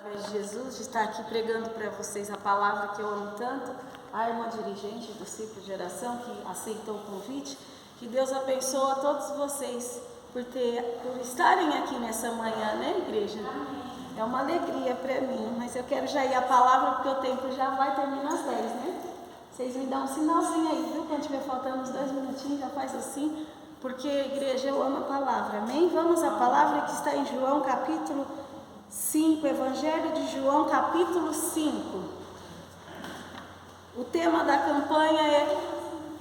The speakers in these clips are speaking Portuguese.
através de Jesus, de estar aqui pregando para vocês a palavra que eu amo tanto, a irmã dirigente do ciclo de oração que aceitou o convite. Que Deus abençoe a todos vocês por estarem aqui nessa manhã, né, igreja? É uma alegria para mim, mas eu quero já ir à palavra porque o tempo já vai terminar às 10, né? Vocês me dão um sinalzinho aí, viu? Quando estiver faltando uns 2 minutinhos, já faz assim, porque, igreja, eu amo a palavra, amém? Vamos à palavra que está em João capítulo 5, Evangelho de João capítulo 5. O tema da campanha é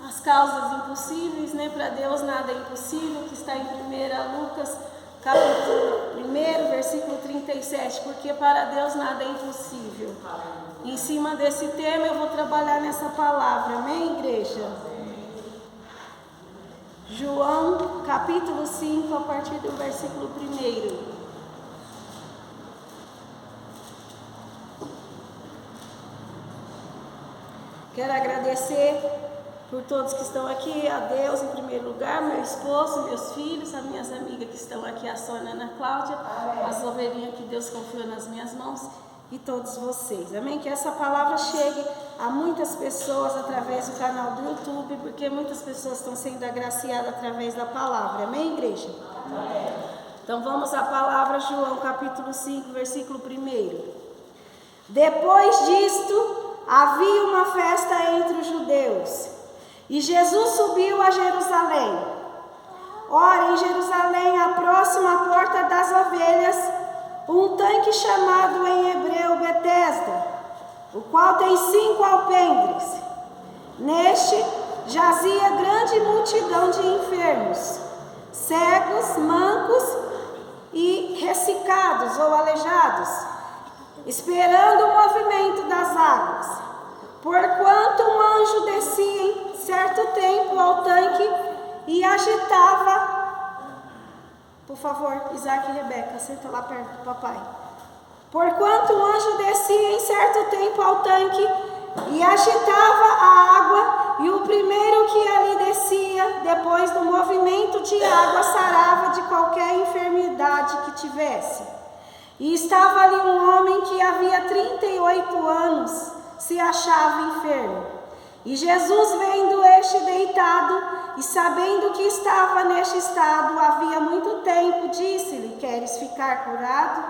as causas impossíveis, né? Para Deus nada é impossível, que está em 1 Lucas capítulo 1, versículo 37, porque para Deus nada é impossível. Em cima desse tema eu vou trabalhar nessa palavra, amém, igreja? João capítulo 5, a partir do versículo 1. Quero agradecer por todos que estão aqui, a Deus em primeiro lugar, meu esposo, meus filhos, as minhas amigas que estão aqui, a Sônia e a Ana Cláudia, as ovelhinhas que Deus confiou nas minhas mãos e todos vocês, amém? Que essa palavra chegue a muitas pessoas através do canal do YouTube, porque muitas pessoas estão sendo agraciadas através da palavra, amém, igreja? Amém. Então vamos à palavra, João capítulo 5, versículo 1. Depois disto, havia uma festa entre os judeus, e Jesus subiu a Jerusalém. Ora, em Jerusalém, à próxima porta das ovelhas, um tanque chamado em hebreu Betesda, o qual tem 5 alpendres. Neste jazia grande multidão de enfermos, cegos, mancos e ressecados ou aleijados, esperando o movimento das águas. Porquanto um anjo descia em certo tempo ao tanque e agitava. Por favor, Isaac e Rebeca, senta lá perto do papai. Porquanto um anjo descia em certo tempo ao tanque e agitava a água, e o primeiro que ali descia, depois do movimento de água, sarava de qualquer enfermidade que tivesse. E estava ali um homem que havia 38 anos, se achava enfermo. E Jesus, vendo este deitado, e sabendo que estava neste estado havia muito tempo, disse-lhe: queres ficar curado?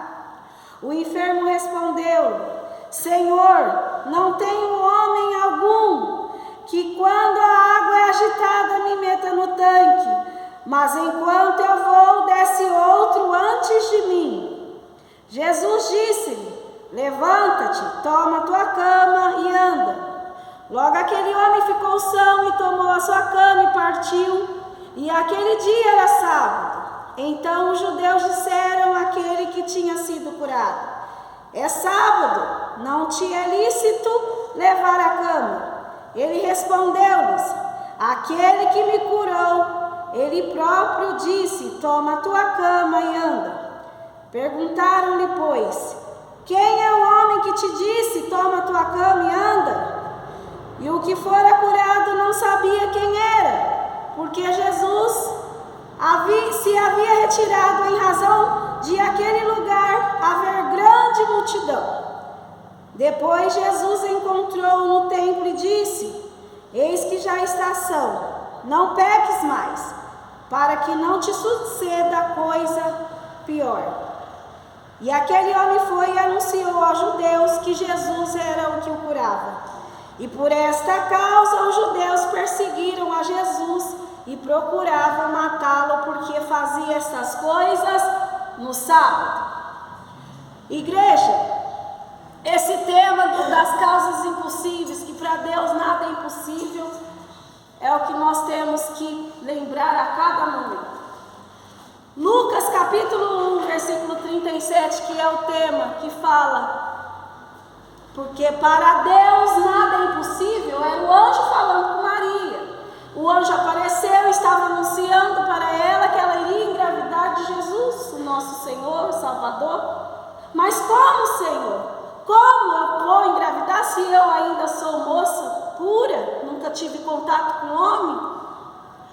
O enfermo respondeu: Senhor, não tenho homem algum que quando a água é agitada me meta no tanque, mas enquanto eu vou, desce outro antes de mim. Jesus disse-lhe: levanta-te, toma tua cama e anda. Logo aquele homem ficou são e tomou a sua cama e partiu, e aquele dia era sábado. Então os judeus disseram àquele que tinha sido curado: é sábado, não te é lícito levar a cama. Ele respondeu-lhes: aquele que me curou, ele próprio disse: toma a tua cama e anda. Perguntaram-lhe, pois: quem é o homem que te disse: toma a tua cama e anda? E o que fora curado não sabia quem era, porque Jesus se havia retirado em razão de aquele lugar haver grande multidão. Depois Jesus encontrou-o no templo e disse: eis que já está são, não peques mais, para que não te suceda coisa pior. E aquele homem foi e anunciou aos judeus que Jesus era o que o curava. E por esta causa os judeus perseguiram a Jesus e procuravam matá-lo, porque fazia estas coisas no sábado. Igreja, esse tema das causas impossíveis, que para Deus nada é impossível, é o que nós temos que lembrar a cada momento. Lucas capítulo 1, versículo 37, que é o tema que fala: porque para Deus nada é impossível, era o anjo falando com Maria. O anjo apareceu e estava anunciando para ela que ela iria engravidar de Jesus, o nosso Senhor, o Salvador. Mas como, Senhor? Como eu vou engravidar se eu ainda sou moça pura, nunca tive contato com homem?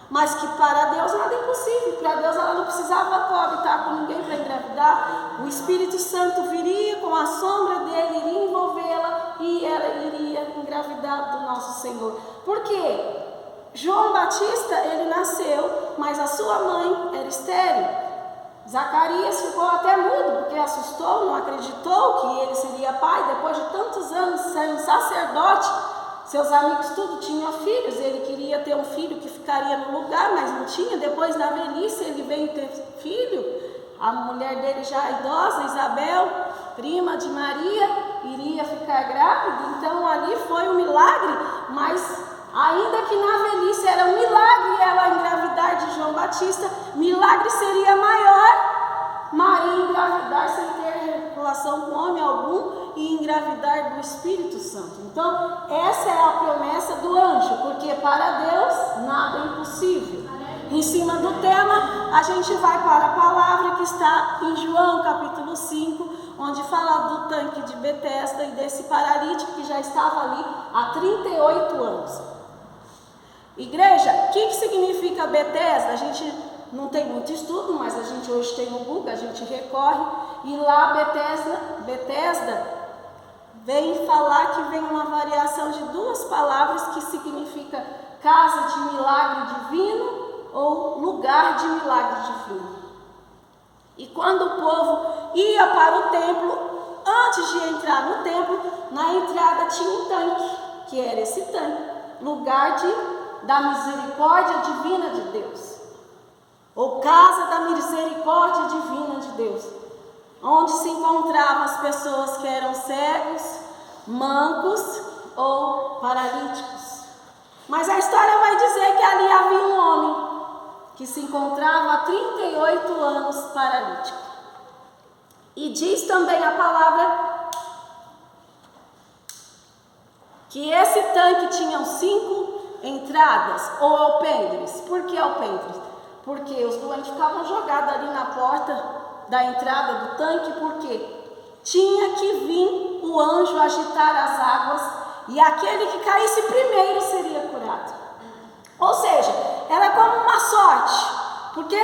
Mas que para Deus nada é impossível. Para Deus ela não precisava coabitar com ninguém para engravidar. O Espírito Santo viria com ações Senhor. Por quê? João Batista, ele nasceu, mas a sua mãe era estéril. Zacarias ficou até mudo, porque assustou, não acreditou que ele seria pai. Depois de tantos anos sendo sacerdote, seus amigos tudo tinham filhos, ele queria ter um filho que ficaria no lugar, mas não tinha. Depois, na velhice, ele veio ter filho. A mulher dele já idosa, Isabel, prima de Maria, iria ficar grávida. Então ali foi um milagre, mas ainda que na velhice era um milagre ela engravidar de João Batista, milagre seria maior Maria engravidar sem ter relação com homem algum e engravidar do Espírito Santo. Então essa é a promessa do anjo, porque para Deus nada é impossível. Em cima do tema, a gente vai para a palavra que está em João capítulo 5, onde fala do tanque de Betesda e desse paralítico que já estava ali há 38 anos. Igreja, o que significa Betesda? A gente não tem muito estudo, mas a gente hoje tem o Google, a gente recorre, e lá Betesda vem falar que vem uma variação de duas palavras que significa casa de milagre divino ou lugar de milagre divino. E quando o povo ia para o templo, antes de entrar no templo, na entrada tinha um tanque, que era esse tanque, lugar da misericórdia divina de Deus, ou casa da misericórdia divina de Deus, onde se encontravam as pessoas que eram cegos, mancos ou paralíticos. Mas a história vai dizer que ali havia um homem que se encontrava há 38 anos paralítico. E diz também a palavra que esse tanque tinha 5 entradas ou alpendres. Por que alpendres? Porque os doentes ficavam jogados ali na porta da entrada do tanque, porque tinha que vir o anjo agitar as águas e aquele que caísse primeiro seria curado. Ou seja, era como uma sorte, porque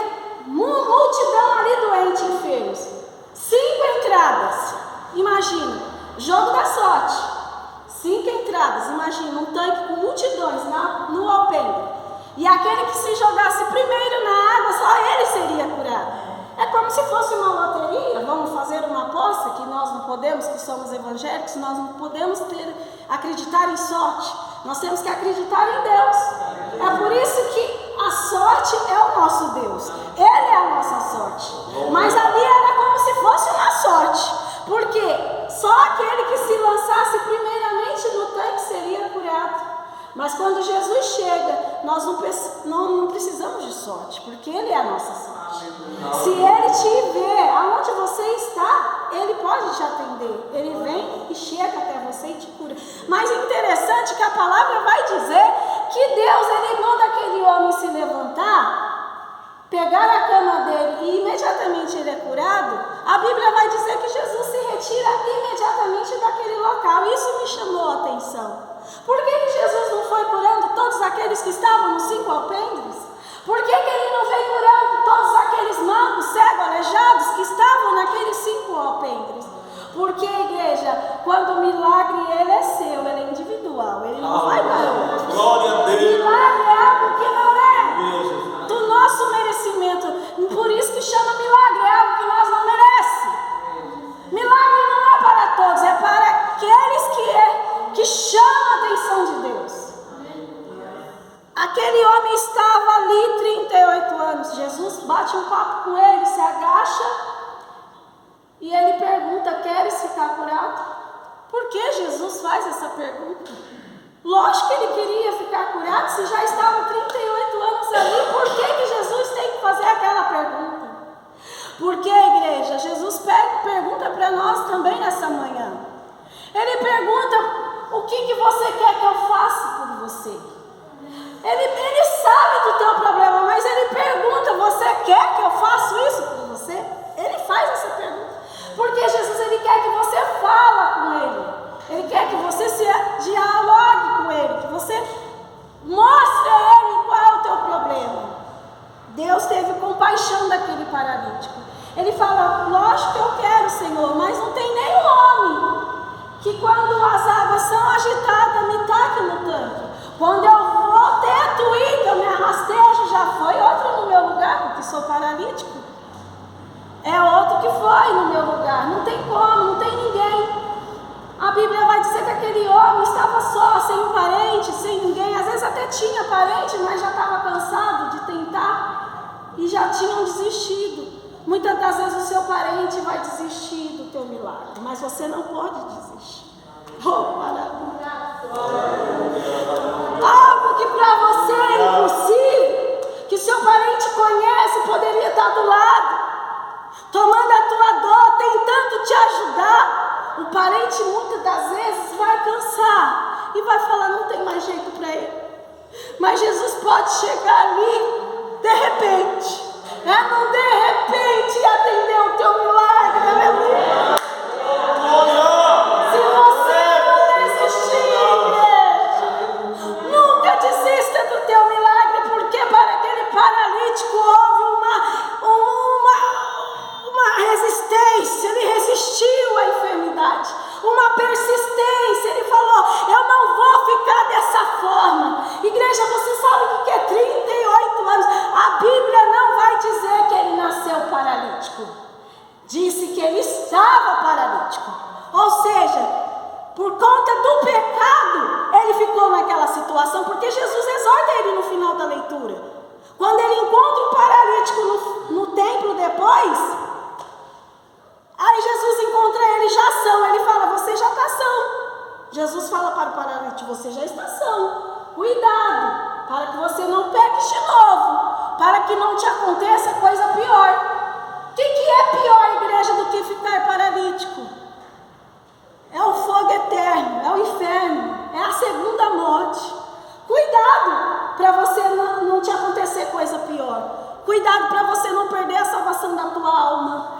multidão ali doente, enfermos, 5 entradas, imagina, jogo da sorte, 5 entradas, imagina, um tanque com multidões no alpendre, e aquele que se jogasse primeiro na água, só ele seria curado. É como se fosse uma loteria. Vamos fazer uma aposta, que nós não podemos, que somos evangélicos, nós não podemos acreditar em sorte, nós temos que acreditar em Deus. É por isso que a sorte é o nosso Deus, Ele é a nossa sorte. Mas ali era como se fosse uma sorte, porque só aquele que se lançasse primeiramente no tanque seria curado. Mas quando Jesus chega, nós não precisamos de sorte, porque Ele é a nossa sorte. Se Ele te vê aonde você está, Ele pode te atender. Ele vem e chega até você e te cura. Mas é interessante que a palavra vai dizer que Deus, Ele manda aquele homem se levantar, pegar a cama dele e imediatamente ele é curado. A Bíblia vai dizer que Jesus se retira imediatamente daquele local. Isso me chamou a atenção. Por que Jesus não foi curando todos aqueles que estavam nos 5 alpendres? Por que Ele não veio curando todos aqueles mancos, cegos, aleijados que estavam naqueles 5 alpendres? Porque, igreja, quando o milagre ele é seu, ele é individual, ele não vai para outros. Glória a Deus. Milagre é algo que não é do nosso merecimento. Por isso que chama milagre, é algo que nós não merecemos. Milagre não é para todos, é para aqueles que chamam a atenção de Deus. Aquele homem estava ali 38 anos. Jesus bate um papo com ele, se agacha e ele pergunta: queres ficar curado? Por que Jesus faz essa pergunta? Lógico que ele queria ficar curado, se já estava 38 anos ali. Por que Jesus tem que fazer aquela pergunta? Porque, igreja, Jesus pergunta para nós também nessa manhã. Ele pergunta: o que você quer que eu faça por você? Ele sabe do teu problema, mas ele pergunta: você quer que eu faça isso por você? Ele faz essa pergunta, porque Jesus, ele quer que você fale com ele, ele quer que você se dialogue com ele, que você mostre a ele qual é o teu problema. Deus teve compaixão daquele paralítico. Ele fala: lógico que eu quero, Senhor, mas não tem nenhum homem que quando as águas são agitadas me taque no tanque. Quando eu vou ter doído, eu me arrastejo, já foi outro no meu lugar, porque sou paralítico. É outro que foi no meu lugar. Não tem como, não tem ninguém. A Bíblia vai dizer que aquele homem estava só, sem um parente, sem ninguém. Às vezes até tinha parente, mas já estava cansado de tentar e já tinham desistido. Muitas das vezes o seu parente vai desistir do teu milagre, mas você não pode desistir. Oh, algo que para você é impossível, que o seu parente conhece, poderia estar do lado, tomando a tua dor, tentando te ajudar. O parente muitas das vezes vai cansar e vai falar, não tem mais jeito para ele. Mas Jesus pode chegar ali, de repente, não de repente, e atender o teu milagre, aleluia. Se você não desistir, igreja, nunca desista do teu milagre, porque para aquele paralítico houve uma resistência, ele resistiu à enfermidade, uma persistência, ele falou, eu não vou ficar dessa forma. Igreja, você sabe o que é 38 anos? A Bíblia não vai dizer que ele nasceu paralítico, disse que ele estava paralítico, ou seja, por conta do pecado, ele ficou naquela situação, porque Jesus exorta ele no final da leitura, quando ele encontra o paralítico no templo depois. Aí Jesus encontra ele já são, ele fala, você já está são. Jesus fala para o paralítico, você já está são. Cuidado, para que você não peque de novo, para que não te aconteça coisa pior. O que é pior, igreja, do que ficar paralítico? É o fogo eterno, é o inferno, é a segunda morte. Cuidado, para você não te acontecer coisa pior. Cuidado para você não perder a salvação da tua alma.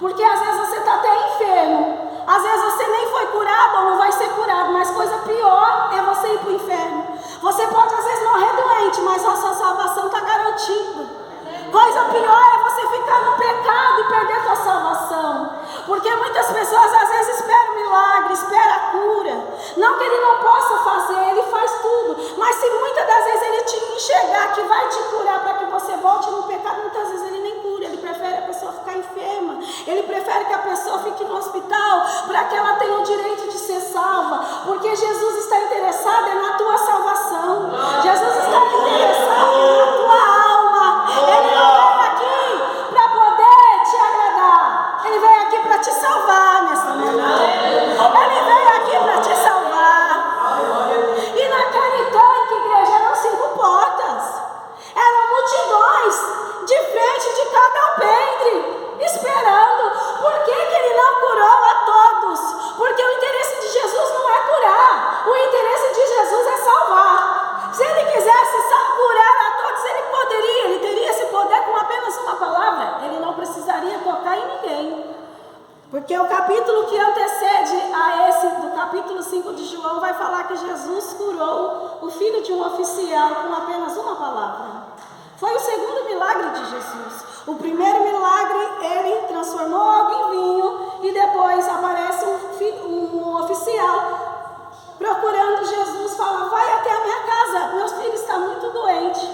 Porque às vezes você está até enfermo, às vezes você nem foi curado ou não vai ser curado, mas coisa pior é você ir para o inferno. Você pode às vezes morrer doente, mas a sua salvação está garantida. Coisa pior é você ficar no pecado e perder a sua salvação. Porque muitas pessoas às vezes esperam milagre, esperam a cura. Não que ele não possa fazer, ele faz tudo. Mas se muitas das vezes ele te enxergar que vai te curar para que você volte no pecado, muitas vezes ele nem cura. Ele prefere a pessoa ficar enferma. Ele prefere que a pessoa fique no hospital para que ela tenha o direito de ser salva. Porque Jesus está interessado na tua salvação. Jesus está interessado na tua alma. Ele não veio aqui para poder te agradar. Ele veio aqui para te salvar nessa manhã. Ele veio aqui para te salvar. E naquele tanque, igreja, eram 5 portas. Eram multidões de frente de cada alpendre, esperando. Por que ele não curou a todos? Porque o interesse de Jesus não é curar. O interesse de Jesus é salvar. Se ele quisesse curar a todos, ele poderia. Ele teria esse poder com apenas uma palavra. Ele não precisaria tocar em ninguém. Porque o capítulo que antecede a esse, do capítulo 5 de João, vai falar que Jesus curou o filho de um oficial com apenas uma palavra. Foi o segundo milagre de Jesus. O primeiro milagre, ele transformou água em vinho, e depois aparece um oficial procurando Jesus, fala, vai até a minha casa, meu filho está muito doente,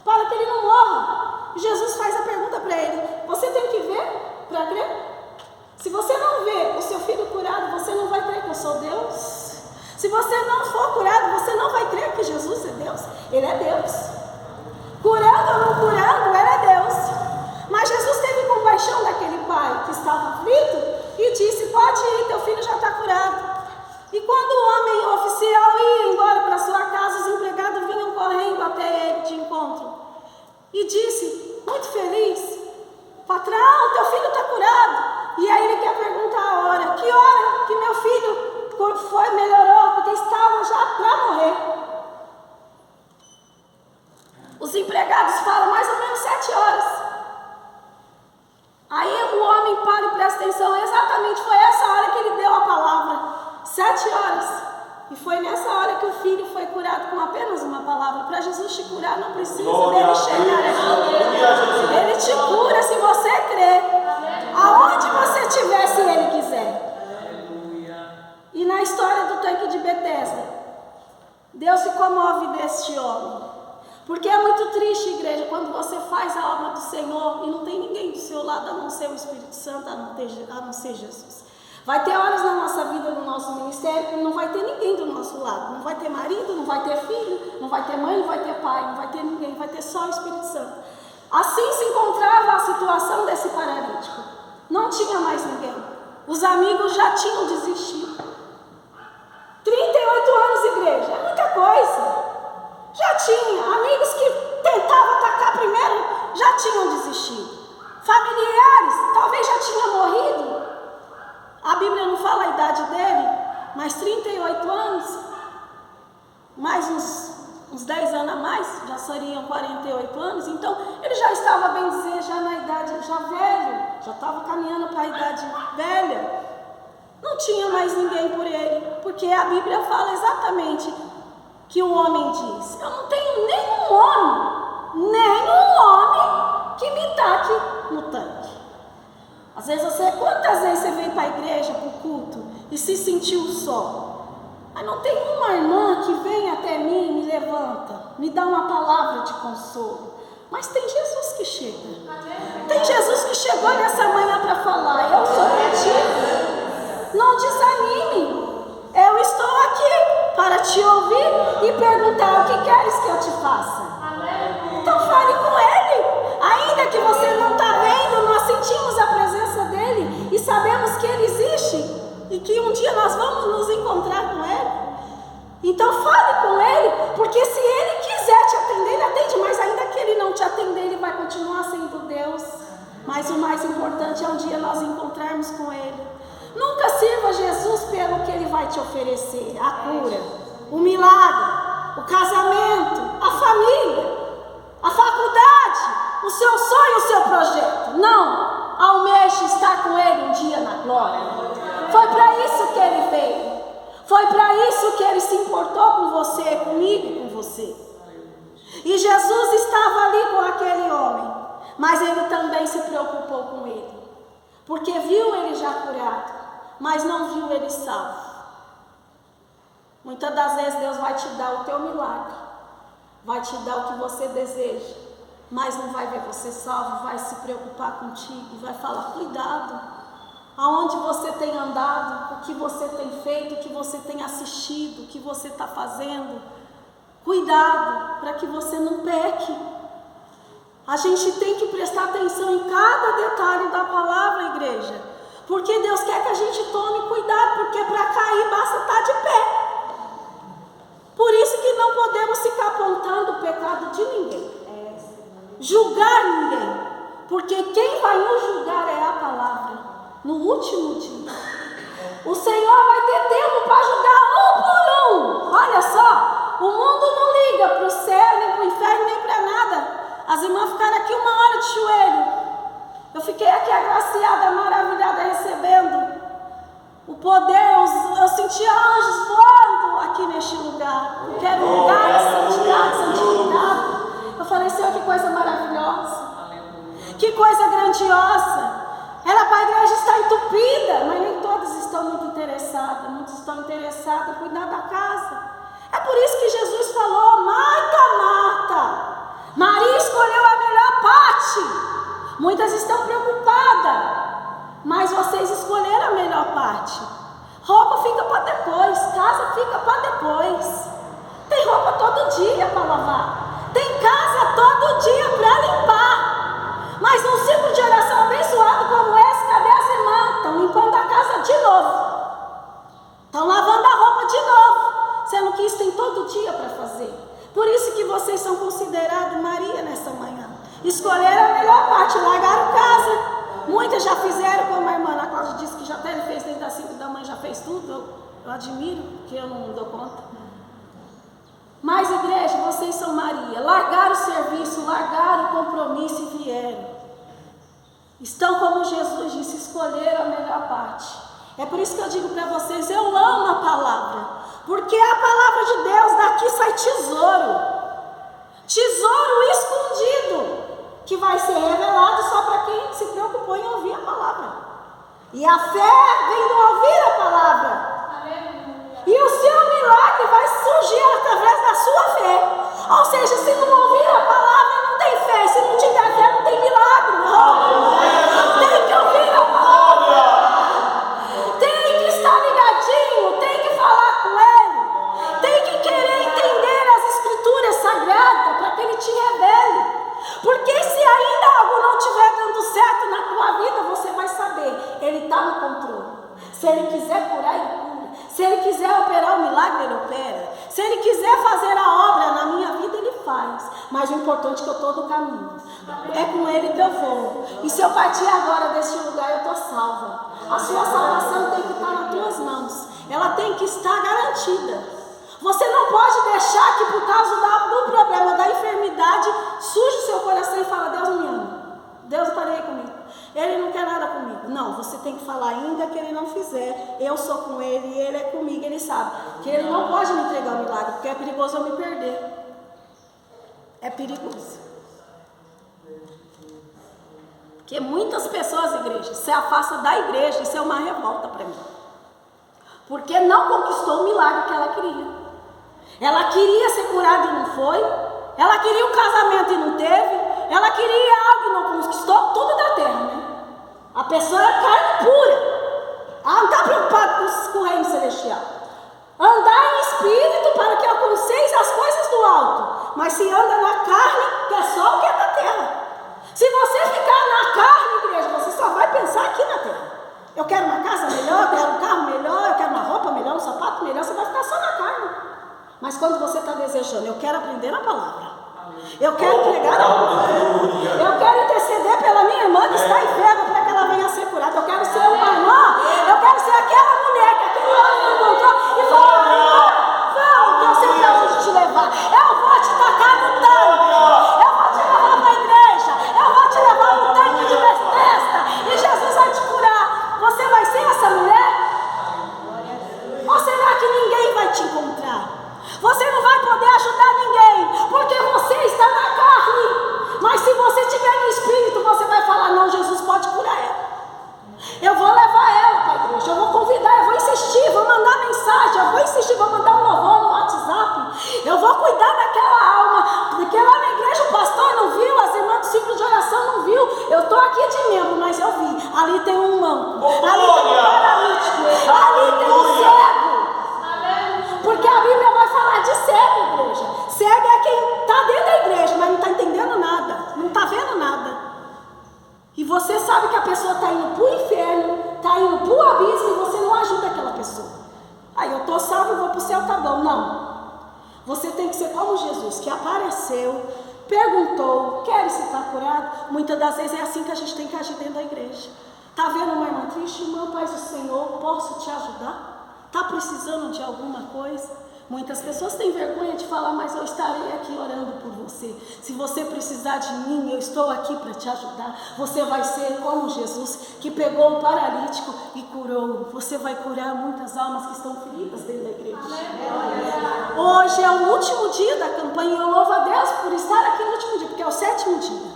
para que ele não morra. Jesus faz a pergunta para ele, você tem que ver para crer? Se você não vê o seu filho curado, você não vai crer que eu sou Deus? Se você não for curado, você não vai crer que Jesus é Deus? Ele é Deus. Curando ou não curando, ele é Deus. Mas Jesus teve compaixão daquele pai que estava aflito e disse, pode ir, teu filho já está curado. E quando o homem oficial ia embora para sua casa, os empregados vinham correndo até ele de encontro. E disse, muito feliz, patrão, teu filho está curado. E aí ele quer perguntar a hora que meu filho melhorou, porque estava já para morrer. Os empregados falam mais ou menos 7 horas. Aí o homem para e presta atenção, exatamente foi essa hora que ele deu a palavra, 7 horas. E foi nessa hora que o filho foi curado com apenas uma palavra. Para Jesus te curar não precisa dele chegar. Ele te cura se você crer. Aonde você estiver, se ele quiser. E na história do tanque de Betesda, Deus se comove deste homem. Porque é muito triste, igreja, quando você faz a obra do Senhor e não tem ninguém do seu lado a não ser o Espírito Santo, a não ser Jesus. Vai ter horas na nossa vida, no nosso ministério, que não vai ter ninguém do nosso lado. Não vai ter marido, não vai ter filho, não vai ter mãe, não vai ter pai, não vai ter ninguém, vai ter só o Espírito Santo. Assim se encontrava a situação desse paralítico. Não tinha mais ninguém. Os amigos já tinham desistido. 38 anos, igreja, é muita coisa. Já tinha. Amigos que tentavam atacar primeiro, já tinham desistido. Familiares, talvez já tinham morrido. A Bíblia não fala a idade dele, mas 38 anos, mais uns 10 anos a mais, já seriam 48 anos. Então, ele já estava, bem dizer, já na idade, já velho, já estava caminhando para a idade velha. Não tinha mais ninguém por ele, porque a Bíblia fala exatamente que o homem diz: eu não tenho nenhum homem que me taque no tanque. Às vezes quantas vezes você veio para a igreja, para o culto, e se sentiu só? Mas não tem uma irmã que vem até mim, me levanta, me dá uma palavra de consolo. Mas tem Jesus que chega. Tem Jesus que chegou nessa manhã para falar: eu sou contigo. Não desanime. Eu estou aqui para te ouvir e perguntar: o que queres que eu te faça? Então fale com Ele. Ainda que você não está vendo, nós sentimos a presença dEle e sabemos que Ele existe e que um dia nós vamos nos encontrar com Ele. Então fale com Ele, porque se Ele quiser te atender, Ele atende, mas ainda que Ele não te atender, Ele vai continuar sendo Deus. Mas o mais importante é um dia nós encontrarmos com Ele. Nunca sirva Jesus pelo que Ele vai te oferecer: a cura, o milagre, o casamento, a família, a faculdade, o seu sonho, o seu projeto. Não, almeje estar com Ele um dia na glória. Foi para isso que Ele veio. Foi para isso que Ele se importou com você, comigo e com você. E Jesus estava ali com aquele homem, mas Ele também se preocupou com ele, porque viu ele já curado, mas não viu ele salvo. Muitas das vezes Deus vai te dar o teu milagre, vai te dar o que você deseja, mas não vai ver você salvo, vai se preocupar contigo e vai falar: cuidado, aonde você tem andado, o que você tem feito, o que você tem assistido, o que você está fazendo. Cuidado para que você não peque. A gente tem que prestar atenção em cada detalhe da palavra, igreja, porque Deus quer que a gente tome cuidado, porque para cair basta estar de pé. Por isso que não podemos ficar apontando o pecado de ninguém, julgar ninguém, porque quem vai nos julgar é a palavra. No último dia, o Senhor vai ter tempo para julgar um por um. Olha só, o mundo não liga para o céu, nem para o inferno, nem para nada. As irmãs ficaram aqui 1 hora de joelho. Eu fiquei aqui agraciada, maravilhada, recebendo o poder. Eu sentia anjos voando aqui neste lugar, porque era um lugar de santidade, santificado. Eu falei: Senhor, que coisa maravilhosa, que coisa grandiosa. Era para a igreja estar entupida, mas nem todas estão muito interessadas. Muitos estão interessados em cuidar da casa. É por isso que Jesus falou: Marta, Marta, Maria escolheu a melhor parte. Muitas estão preocupadas, mas vocês escolheram a melhor parte. Roupa fica para depois, casa fica para depois. Tem roupa todo dia para lavar, tem casa todo dia para limpar. Mas num ciclo de oração abençoado como esse, cadê as irmãs? Estão limpando a casa de novo, estão lavando a roupa de novo, sendo que isso tem todo dia para fazer. Por isso que vocês são considerados Maria nessa manhã. Escolheram a melhor parte, largaram casa. Muitas já fizeram, como a irmã Ana Cláudia disse que já até fez desde das 5 da manhã, já fez tudo. Eu admiro, porque eu não dou conta. Mas, igreja, vocês são Maria. Largaram o serviço, largaram o compromisso e vieram. Estão como Jesus disse, escolheram a melhor parte. É por isso que eu digo para vocês: eu amo a palavra, porque a palavra de Deus, daqui sai tesouro. Tesouro escondido, que vai ser revelado só para quem se preocupou em ouvir a palavra. E a fé vem do ouvir a palavra. E o seu milagre vai surgir através curar, Ele cura. Se Ele quiser operar o milagre, Ele opera. Se Ele quiser fazer a obra na minha vida, Ele faz. Mas o importante é que eu estou no caminho. É com Ele que eu vou. E se eu partir agora deste lugar, eu estou salva. A sua salvação tem que estar nas tuas mãos. Ela tem que estar garantida. Você não pode deixar que por causa do problema da enfermidade suje o seu coração e fala: Deus me ama, Deus está aí comigo, Ele não quer nada comigo. Não, você tem que falar: ainda que Ele não fizer, eu sou com Ele, Ele é comigo. Ele sabe que Ele não pode me entregar o milagre, porque é perigoso eu me perder. É perigoso. Porque muitas pessoas, igreja, se afastam da igreja. Isso é uma revolta para mim, porque não conquistou o milagre que ela queria. Ela queria ser curada e não foi. Ela queria um casamento e não teve. Ela queria algo e não conquistou. Tudo da terra, né? A pessoa é carne pura. Ela não está preocupada com o reino celestial. Andar em espírito para que alcanceis as coisas do alto. Mas se anda na carne, que é só o que é da terra. Se você ficar na carne, igreja, você só vai pensar aqui na terra. Eu quero uma casa melhor, eu quero um carro melhor, eu quero uma roupa melhor, um sapato melhor. Você vai ficar só na carne. Mas quando você está desejando: eu quero aprender a palavra, eu quero pregar a palavra, eu quero interceder pela minha irmã que está enferma para que ela venha a ser curada, eu quero ser uma irmã, eu quero ser aquela mulher que aquele homem encontrou e falou: vamos, que eu sei para onde te levar, eu vou te tacar no tanque, eu vou te levar para a igreja, eu vou te levar no tanque de Betesda e Jesus vai te curar. Você vai ser essa mulher? Ou será que ninguém vai te encontrar? Você não vai poder ajudar ninguém, porque você está na carne. Mas se você estiver no espírito, você vai falar: não, Jesus pode curar ela. Eu vou levar ela para a igreja, eu vou convidar, eu vou insistir, vou mandar mensagem, eu vou insistir, vou mandar um louvor no WhatsApp. Eu vou cuidar daquela alma, porque lá na igreja o pastor não viu, as irmãs do ciclo de oração não viu. Eu estou aqui de membro, mas eu vi. Ali tem um manco, ali tem um paralítico, ali tem um cego. Porque a Bíblia vai falar de cego, igreja. Cego é quem está dentro da igreja, mas não está entendendo nada, não está vendo nada. E você sabe que a pessoa está indo para o inferno, está indo para o abismo, e você não ajuda aquela pessoa. Aí eu estou salvo e vou para o céu, tá bom. Não. Você tem que ser como Jesus, que apareceu, perguntou: quer estar curado? Muitas das vezes é assim que a gente tem que agir dentro da igreja. Está vendo uma irmã triste? Irmã, paz do Senhor, posso te ajudar? Está precisando de alguma coisa? Muitas pessoas têm vergonha de falar: mas eu estarei aqui orando por você. Se você precisar de mim, eu estou aqui para te ajudar. Você vai ser como Jesus, que pegou o paralítico e curou. Você vai curar muitas almas que estão feridas dentro da igreja. Hoje é o último dia da campanha e eu louvo a Deus por estar aqui no último dia, porque é o 7º dia.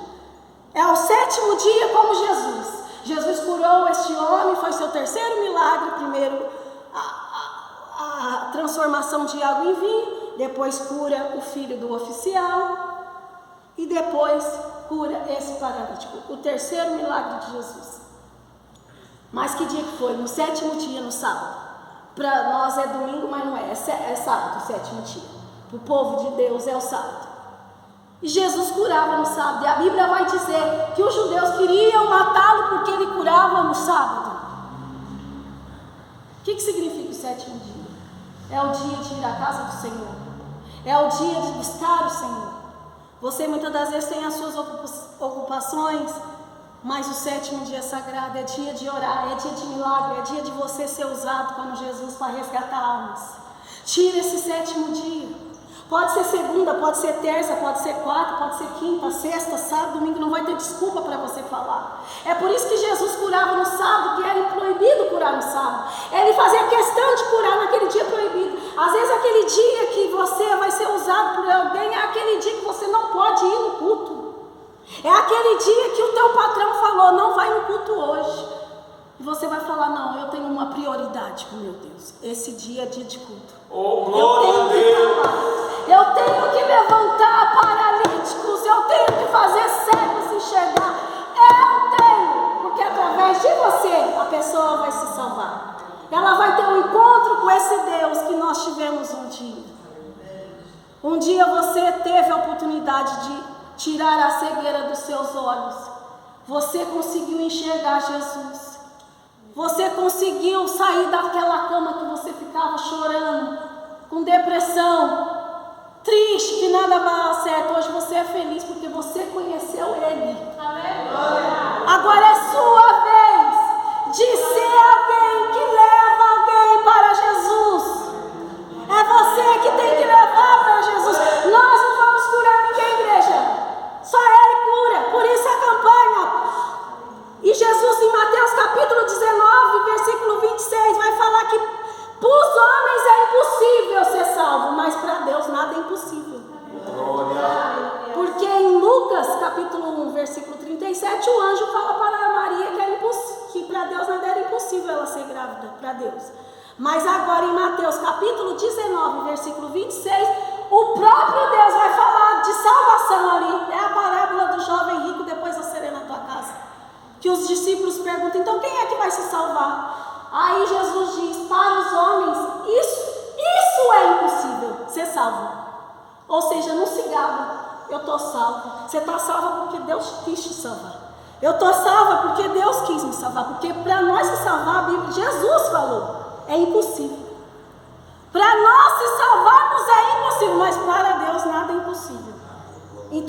É o 7º dia como Jesus. Jesus curou este homem, foi seu terceiro milagre. Primeiro, a transformação de água em vinho, depois cura o filho do oficial e depois cura esse paralítico. O terceiro milagre de Jesus. Mas que dia que foi? No 7º dia, no sábado. Para nós é domingo, mas não é. É sábado, o 7º dia. Para o povo de Deus é o sábado. E Jesus curava no sábado. E a Bíblia vai dizer que os judeus queriam matá-lo porque ele curava no sábado. O que significa o 7º dia? É o dia de ir à casa do Senhor. É o dia de buscar o Senhor. Você muitas das vezes tem as suas ocupações, mas o 7º dia sagrado é dia de orar, é dia de milagre, é dia de você ser usado como Jesus para resgatar almas. Tira esse 7º dia. Pode ser segunda, pode ser terça, pode ser quarta, pode ser quinta, sexta, sábado, domingo, não vai ter desculpa para você falar. É por isso que Jesus curava no sábado, que era proibido curar no sábado. Ele fazia questão de curar naquele dia proibido. Às vezes aquele dia que você vai ser usado por alguém é aquele dia que você não pode ir no culto. É aquele dia que o teu patrão falou: não vai no culto hoje. E você vai falar: não, eu tenho uma prioridade com meu Deus. Esse dia é dia de culto. Eu tenho que levantar paralíticos, eu tenho que fazer cegos enxergar. Eu tenho, porque através de você a pessoa vai se salvar. Ela vai ter um encontro com esse Deus que nós tivemos um dia. Um dia você teve a oportunidade de tirar a cegueira dos seus olhos. Você conseguiu enxergar Jesus. Você conseguiu sair daquela cama que você ficava chorando, com depressão, triste, que nada vai dar certo. Hoje você é feliz porque você conheceu Ele. Agora é sua vez de ser alguém que leva alguém para Jesus. É você que tem que levar para Jesus. Nós não vamos curar ninguém, igreja. Só Ele cura. Por isso a campanha. E Jesus, em Mateus capítulo 19, versículo 26, vai falar que para os homens é impossível ser salvo, mas para Deus nada é impossível. Porque em Lucas capítulo 1, versículo 37, o anjo fala para Maria que para Deus nada era impossível ela ser grávida, para Deus. Mas agora em Mateus capítulo 19, versículo 26, o próprio Deus vai falar de salvação ali. É a parábola do jovem rico, depois eu serei na tua casa. Que os discípulos perguntam, então quem é que vai se salvar? Aí Jesus diz, para os homens, isso é impossível, ser salvo. Ou seja, não se gaba, eu estou salvo. Você está salva porque Deus quis te salvar. Eu estou salva porque Deus quis me salvar. Porque para nós se salvar, a Bíblia, Jesus falou, é impossível. Para nós se salvarmos é impossível, mas para Deus nada é impossível.